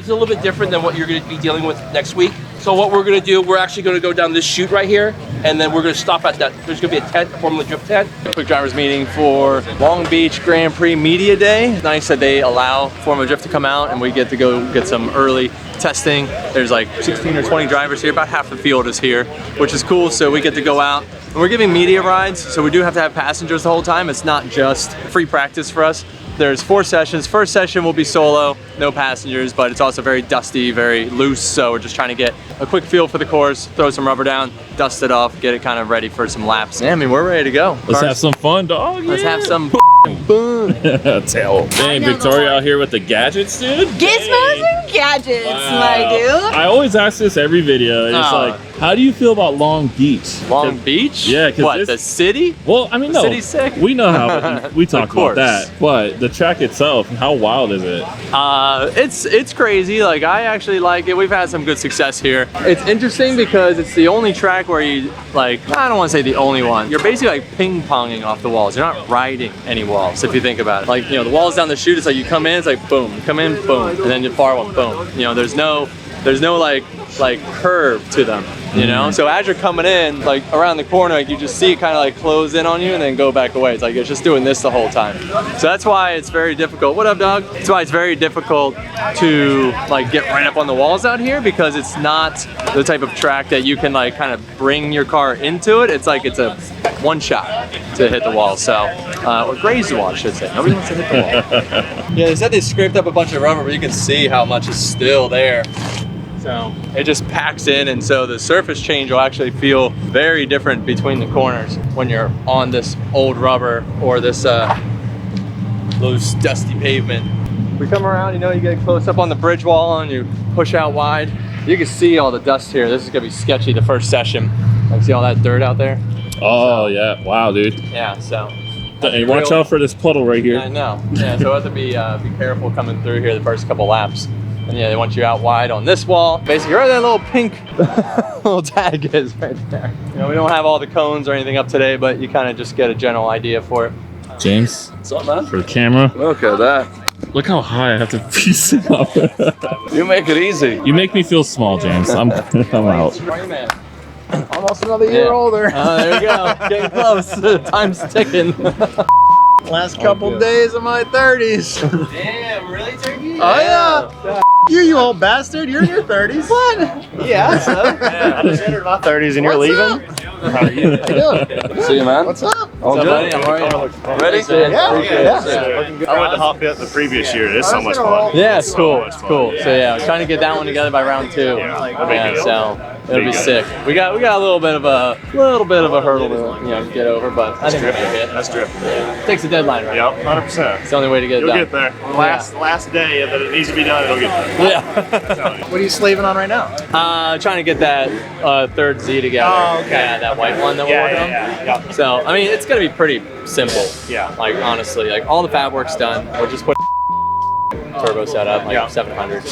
it's a little bit different than what you're going to be dealing with next week. So what we're going to do, we're actually going to go down this chute right here, and then we're going to stop at that. There's going to be a tent, a Formula Drift tent. Quick drivers meeting for Long Beach Grand Prix Media Day. It's nice that they allow Formula Drift to come out and we get to go get some early testing. There's like 16 or 20 drivers here, about half the field is here, which is cool. So we get to go out and we're giving media rides. So we do have to have passengers the whole time. It's not just free practice for us. There's 4 sessions. First session will be solo, no passengers, but it's also very dusty, very loose. So we're just trying to get a quick feel for the course, throw some rubber down, dust it off, get it kind of ready for some laps. Yeah, I mean, we're ready to go. Let's have some fun, dog. Let's have some fun. Dang, Victoria out here with the gadgets, dude. Gizmos and gadgets, my dude. I always ask this every video. And it's like, how do you feel about Long Beach? Long Beach? Yeah, what, the city? Well, I mean, no. City's sick. We know how we talk about that, but the track itself, how wild is it? It's crazy. Like, I actually like it. We've had some good success here. It's interesting because it's the only track where you, like, I don't want to say the only one. You're basically like ping-ponging off the walls. You're not riding any walls, if you think about it. Like, you know, the walls down the chute, it's like you come in, it's like boom, you come in, boom, and then the far one, boom. You know, there's no like curve to them, you know? So as you're coming in, like around the corner, like you just see it kind of like close in on you and then go back away. It's like it's just doing this the whole time. So that's why it's very difficult. What up, dog? That's why it's very difficult to like get right up on the walls out here, because it's not the type of track that you can like kind of bring your car into it. It's like it's a one shot to hit the wall. So, or graze the wall, I should say. Nobody wants to hit the wall. Yeah, they said they scraped up a bunch of rubber, but you can see how much is still there. So it just packs in, and so the surface change will actually feel very different between the corners when you're on this old rubber or this loose, dusty pavement. We come around, you know, you get close up on the bridge wall and you push out wide. You can see all the dust here. This is gonna be sketchy the first session. Like, see all that dirt out there? Oh, yeah. Wow, dude. Yeah, so. Hey, watch out for this puddle right here. I know. Yeah, so we have to be careful coming through here the first couple laps. And yeah, they want you out wide on this wall. Basically, where that little pink little tag is right there. You know, we don't have all the cones or anything up today, but you kind of just get a general idea for it. James, what's up, man? For the camera. Look at that. Look how high I have to piece it up. You make it easy. You make me feel small, James. I'm out. Almost another year older. There you go. Getting close. Time's ticking. Last couple days of my 30s. Damn, really, Turkey? Oh, yeah. You old bastard. You're in your 30s. What? Yeah, so. I just entered my 30s and you're leaving? How are you? How you doing? See you, man. What's up? All good? How are you? Ready? Yeah. I went to Hot Pit the previous year. It's so much fun. Yeah, it's cool. It's cool. So yeah, I'm trying to get that one together by round 2. Yeah, so it'll be sick. We got a little bit of a hurdle to get over, but I think we're gonna get it. That's drifting. Yeah. Takes a deadline, right? Yep, 100%. It's the only way to get it You'll done. get there. Last day that it needs to be done, it'll get there. Yeah. What are you slaving on right now? Trying to get that third Z together. Oh, okay. Yeah, that white one that we're working on. Yeah. So I mean, it's gonna be pretty simple. Yeah. Like honestly, like all the fab work's done. We'll just put turbo setup, like 700.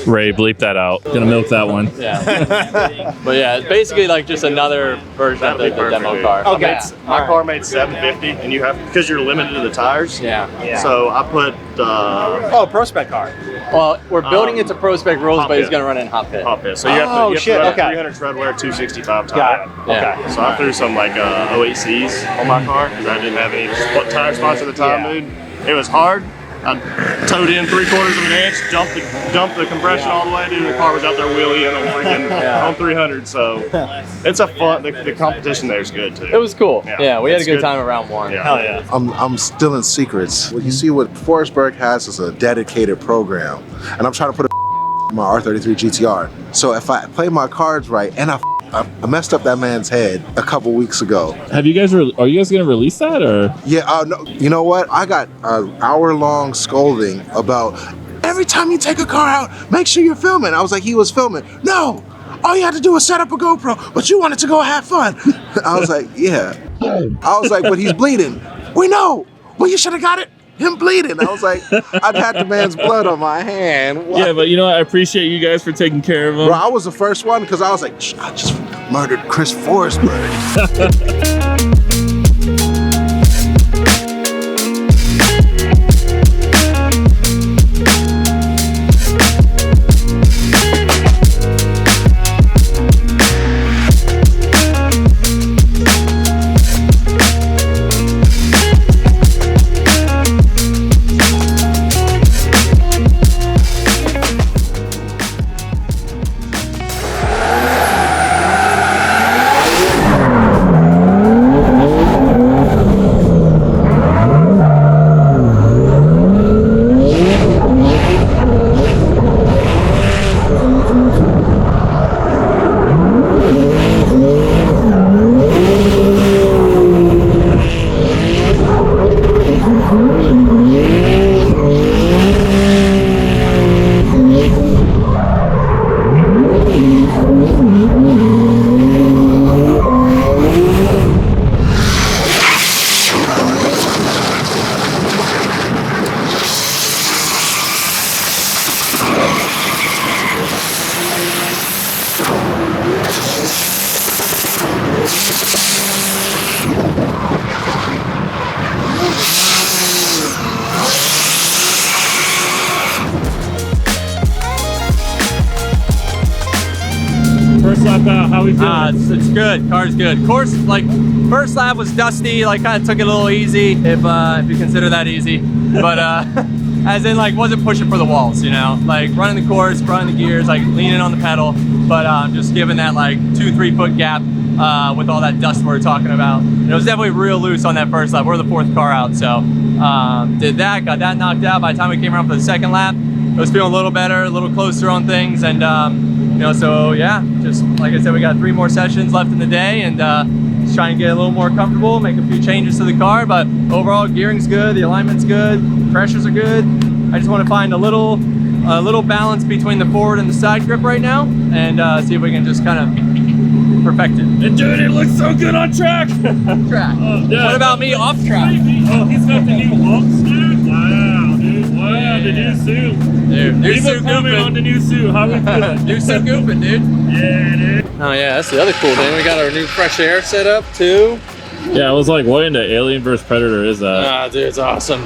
Ray, bleep that out. Gonna milk that one. Yeah. But yeah, it's basically like just another version of the demo car. Okay. My car made 750, and you have, because you're limited to the tires. Yeah. So I put Oh, Pro Spec car. Well, we're building it to Pro Spec rules, Hot but it's Pit. gonna run in Hot Pit. Hot Pit. So you have to, run 300 treadwear, 265 tire. Got it. Yeah. Okay. So I threw some like 08Cs on my car because I didn't have any tire spots at the time, dude. It was hard. I towed in 3/4 of an inch, dumped the compression all the way, dude. The car was out there wheeling on freaking on 300. So it's a fun. The competition there is good too. It was cool. Yeah, we had a It's good time at round 1. Yeah. Hell yeah. I'm still in secrets. What you see what Forsberg has is a dedicated program, and I'm trying to put a my R33 GTR. So if I play my cards right, and I messed up that man's head a couple weeks ago. Are you guys gonna release that or? Yeah, no, you know what? I got an hour-long scolding about every time you take a car out, make sure you're filming. I was like, he was filming. No, all you had to do was set up a GoPro, but you wanted to go have fun. I was like, yeah. I was like, but he's bleeding. We know. Well, you should have got it. Him bleeding. I was like, I've had the man's blood on my hand. What? Yeah, but you know what? I appreciate you guys for taking care of him. Bro, I was the first one because I was like, I just murdered Chris Forsberg. It's good. Car's good. Course, like first lap was dusty. Like kind of took it a little easy, if you consider that easy. But as in like wasn't pushing for the walls, you know, like running the course, running the gears, like leaning on the pedal, but just giving that like 2-3 foot gap with all that dust we were talking about. It was definitely real loose on that first lap. We're the 4th car out, so did that, got that knocked out. By the time we came around for the 2nd lap, I was feeling a little better, a little closer on things, and you know, so yeah, just like I said, we got 3 more sessions left in the day, and just trying to get a little more comfortable, make a few changes to the car, but overall gearing's good, the alignment's good, pressures are good. I just want to find a little balance between the forward and the side grip right now, and see if we can just kind of perfect it. And dude, it looks so good on track. Track. Yeah. What about me off track? Oh, he's got the new humps, dude. Wow, dude. Wow, the new suit. Dude, new Leave suit a comment on the new suit. How we feeling? New suit goofing, dude. Yeah, dude. Oh yeah, that's the other cool thing. We got our new fresh air set up too. Yeah, I was like, what in the Alien vs Predator is that? Ah, dude, it's awesome.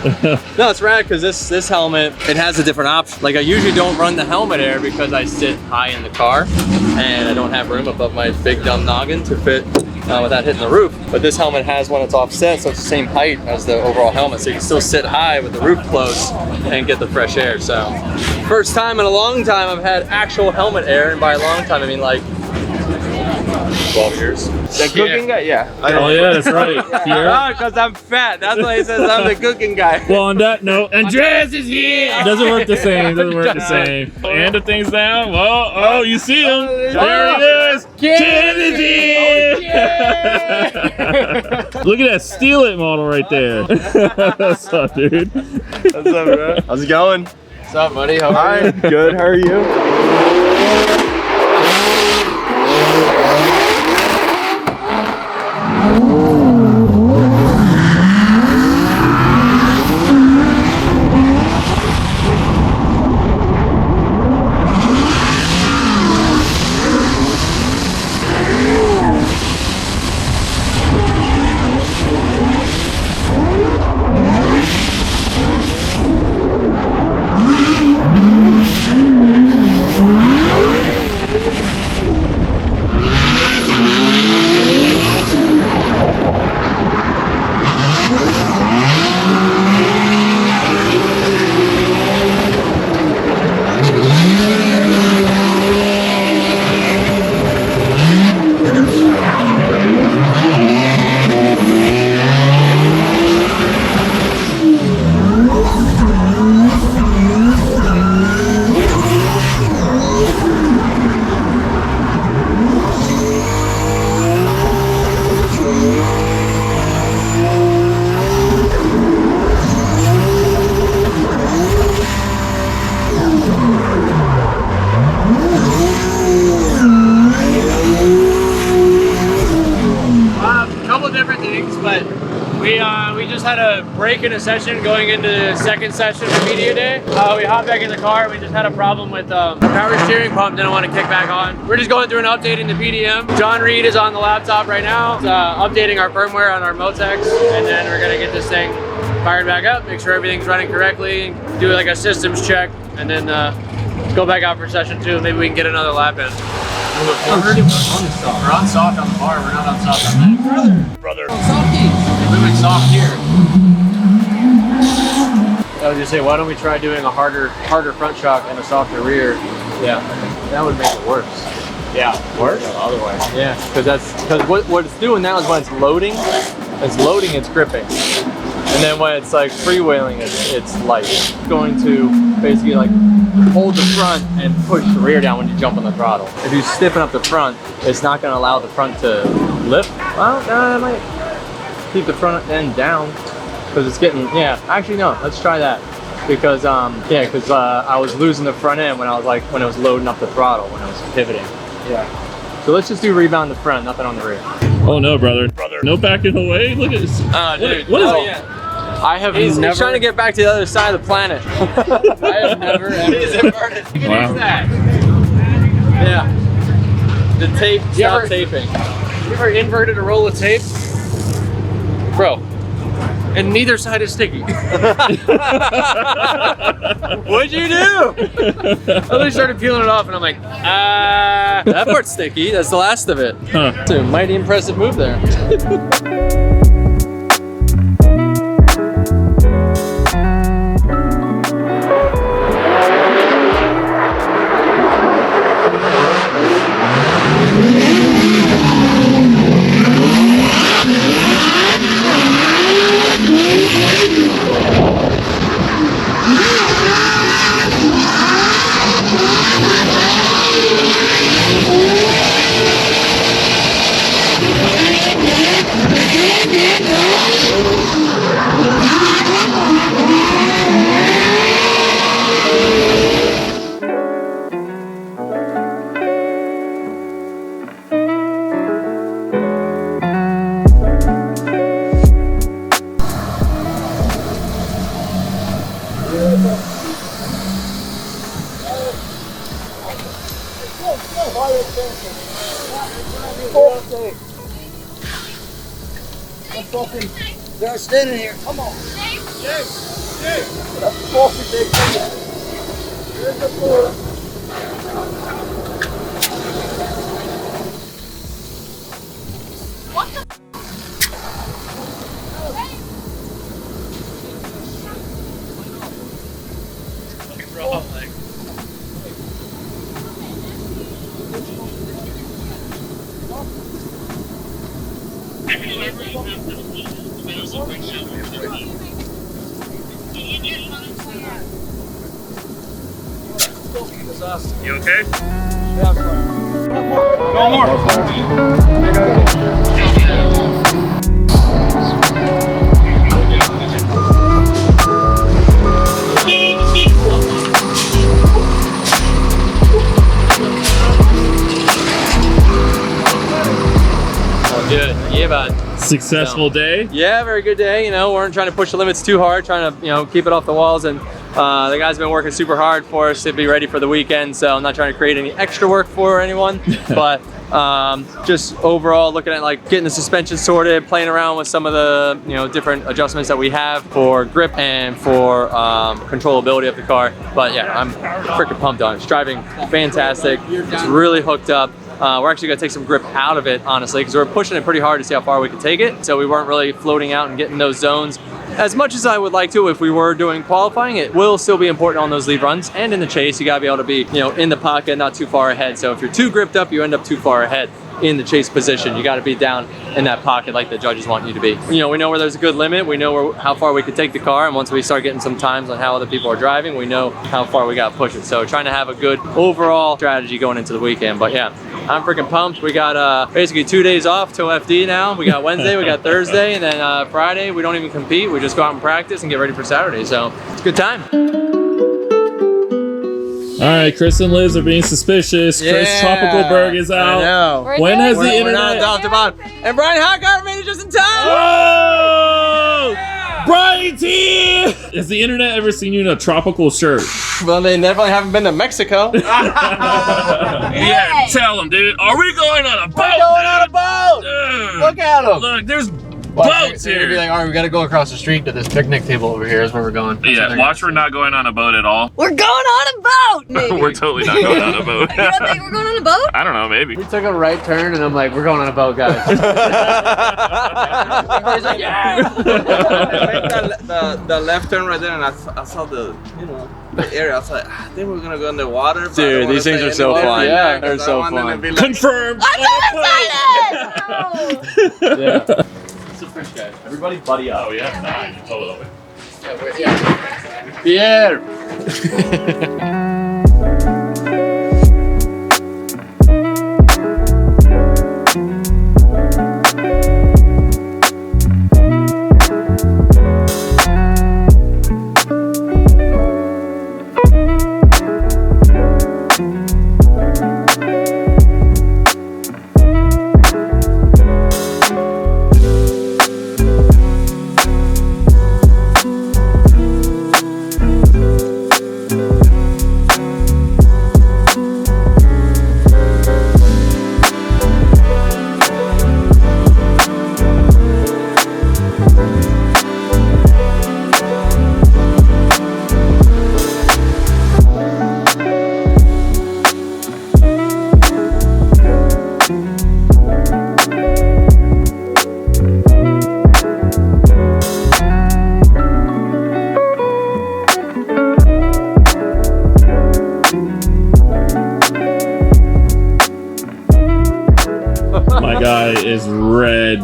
No, it's rad because this helmet, it has a different option. Like I usually don't run the helmet air because I sit high in the car and I don't have room above my big dumb noggin to fit without hitting the roof. But this helmet has one that's offset, so it's the same height as the overall helmet, so you can still sit high with the roof closed and get the fresh air. So first time in a long time I've had actual helmet air, and by a long time I mean like 12 years. The cooking guy? Yeah. Oh yeah, that's right. Here. Because I'm fat. That's why he says I'm the cooking guy. Well, on that note, Andreas is here. It doesn't work the same. Doesn't work the same. And the thing's down. Well, oh, you see him. There he is. Kennedy. Look at that Steal It model right there. What's up, dude? What's up, bro? How's it going? What's up, buddy? How are you? Hi. Good. How are you? We just had a break in a session going into the 2nd session of media day. We hopped back in the car. We just had a problem with the power steering pump. Didn't want to kick back on. We're just going through and updating the PDM. John Reed is on the laptop right now, updating our firmware on our Motex, and then we're gonna get this thing fired back up, make sure everything's running correctly, do like a systems check, and then go back out for session 2. Maybe we can get another lap in. We're on soft on the bar. We're not on soft on that. Brother. We went soft here. I was just saying, why don't we try doing a harder front shock and a softer rear? Yeah, that would make it worse. Yeah, worse? Otherwise. Yeah, because what it's doing now is when it's loading, it's gripping. And then when it's like freewheeling, it's light. It's going to basically like hold the front and push the rear down when you jump on the throttle. If you stiffen up the front, it's not going to allow the front to lift. Well, no, it might keep the front end down because it's getting, yeah, actually no, let's try that. Because, I was losing the front end when it was loading up the throttle, when I was pivoting. Yeah. So let's just do rebound the front, nothing on the rear. Oh no, brother. No backing away? Look at this. Dude. What is it? Yeah. I have he's trying to get back to the other side of the planet. I have never He's inverted. Wow. That. Yeah. The tape stopped taping. You ever inverted a roll of tape? Bro. and neither side is sticky. What'd you do? I really started peeling it off, and I'm like, That part's sticky. That's the last of it. Huh. It's a mighty impressive move there. They're standing here. Come on. You okay? Good. Yeah, bud. Successful day. Yeah, very good day. You know, weren't trying to push the limits too hard, trying to, you know, keep it off the walls. And the guys have been working super hard for us to be ready for the weekend. So I'm not trying to create any extra work for anyone, but just overall looking at like getting the suspension sorted, playing around with some of the, you know, different adjustments that we have for grip and for controllability of the car. But yeah, I'm freaking pumped on it. It's driving fantastic. It's really hooked up. We're actually gonna take some grip out of it, honestly, because we're pushing it pretty hard to see how far we can take it. So we weren't really floating out and getting those zones as much as I would like to if we were doing qualifying. It will still be important on those lead runs and in the chase. You gotta be able to be, you know, in the pocket, not too far ahead. So if you're too gripped up, you end up too far ahead in the chase position. You got to be down in that pocket like the judges want you to be. You know, we know where there's a good limit. We know how far we could take the car, and once we start getting some times on how other people are driving, we know how far we got to push it. So trying to have a good overall strategy going into the weekend. But yeah, I'm freaking pumped. We got basically 2 days off till FD now. We got Wednesday, we got Thursday, and then Friday we don't even compete. We just go out and practice and get ready for Saturday. So it's a good time. All right, Chris and Liz are being suspicious. Chris Tropical Berg is out. I know. When has the internet? We're not talked about. And Brian Hockhart made it just in time. Oh! Brian T! Has the internet ever seen you in a tropical shirt? Well, they definitely haven't been to Mexico. Yeah, tell them, dude. Are we going on a boat? We're going on a boat. Dude. Look at them. Look, there's boats They're gonna be here. like, all right, we gotta go across the street to this picnic table over here. Is where we're going. Yeah, watch, we're not going on a boat at all. We're going on a boat, maybe. We're totally not going on a boat. You don't think we're going on a boat? I don't know, maybe. We took a right turn, and I'm like, we're going on a boat, guys. Everybody's like, yeah. the left turn right there, and I saw the, you know, the area. I was like, I think we're gonna go in the water. But Dude, these things are so fun. Yeah, they're so fun. Confirmed. I'm so excited! Yeah. It's a French guy. Everybody buddy up. Oh, yeah. Nah, totally. Pierre.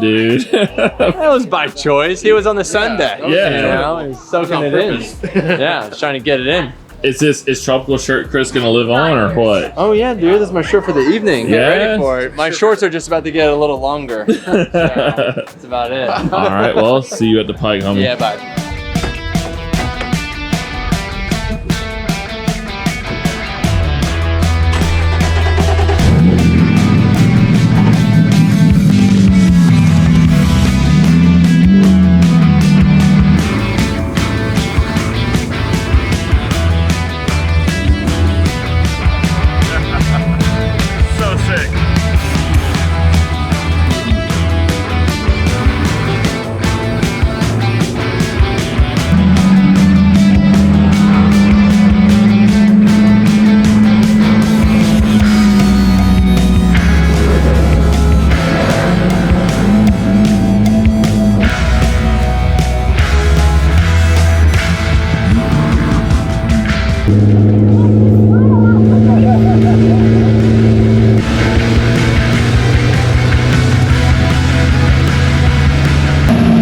dude. That was by choice. He was on the sun deck. Yeah. You know, he was soaking it in. Yeah, I was trying to get it in. Is tropical shirt Chris gonna live on or what? Oh yeah, dude, this is my shirt for the evening. Get ready Yeah? for it. My shorts are just about to get a little longer. So, that's about it. All right, well, see you at the Pike, homie. Yeah, bye. So sick.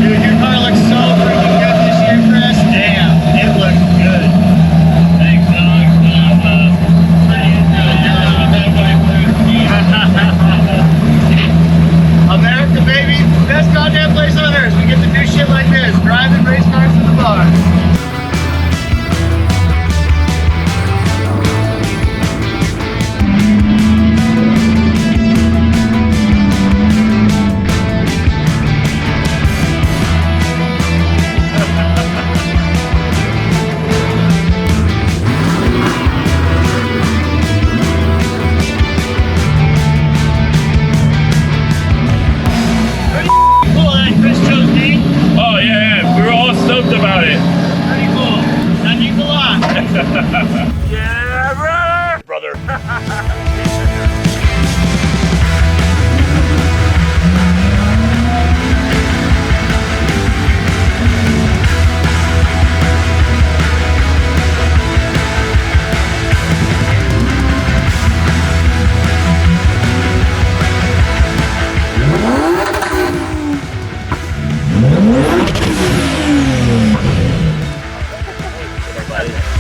Dude, your car looks so freaking good this year, Chris. Damn, it looks good. Thanks, dog. America, baby. Best goddamn place on earth. We get to do shit like this. Driving race cars to the bar. Cool that Chris chose me. Oh yeah, we were all stoked about it. Pretty cool. That means a lot. Yeah, brother. Everybody.